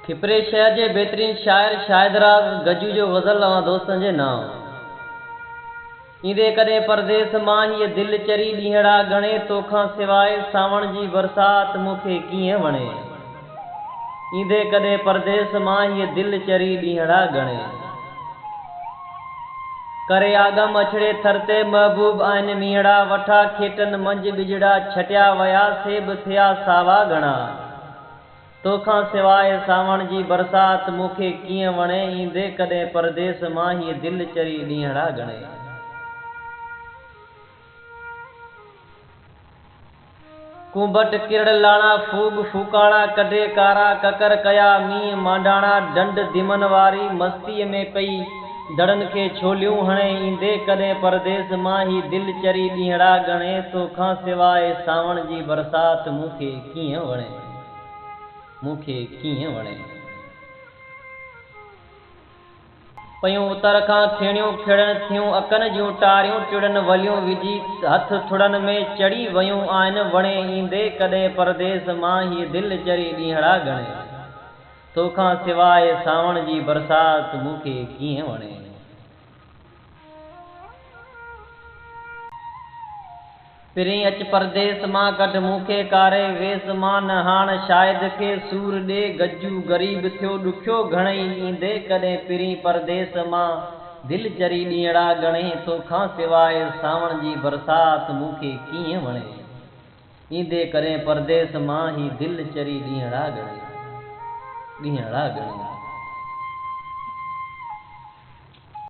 खिपरे शहर के बेहतरीन शायर शायदराज गजू जो गज़ल अवां दोस्तन जे नाम। ईंदे कदे परदेस मां हीअ दिल चरी ॾींहड़ा गणे, तोखां सिवाय सावण जी बरसात मूंखे कीअं वणे। ईंदे कदे परदेस मां हीअ दिल चरी ॾींहड़ा गणे, करे आगम अछड़े थरते महबूब आहिनि मीहड़ा, वठा खेटन मंझ बिजड़ा छटिया वया सेब थिया सावा घणा। तोखां सिवाय सावण जी बरसात मूंखे कीअं वणे, ईंदे कदे परदेस मां हीअ दिल चरी ॾींहड़ा गणे। कुंभट किरड़ लाणा फूग फूकाणा, कढे कारा ककर कया मींह मांडाणा, डंड दिमन वारी मस्तीअ में कई धड़न के छोलियूं हणे। ईंदे कदे परदेस मां ही दिल चरी ॾींहड़ा गणे, तोखां सिवाय सावण जी बरसात मूंखे कीअं वणे, मूंखे कीअं वणे। पयूं उतर खां खेणियूं खिड़न थियूं, अकन जूं टारियूं टिड़न वलियूं विझी हथ थुड़न में चढ़ी वयूं आहिनि वणे। ईंदे कदे परदेस मां ही दिल चरी ॾींहड़ा गणे, तोखां सिवाय सावण जी बरसात मूंखे कीअं वणे। पिरीं अच परदेस मां कढ मूंखे कारे वेस मां, न हाण शायद खे सूर ॾे गजू गरीब थियो ॾुखियो घणई। ईंदे कॾहिं पिरीं परदेस मां दिल चरी ॾींहड़ा गणे, तोखां सिवाय सावण जी बरसात मूंखे कीअं वणे। ईंदे कॾहिं परदेस मां ही दिल चरी ॾींहड़ा गणे, ॾींहड़ा गणे।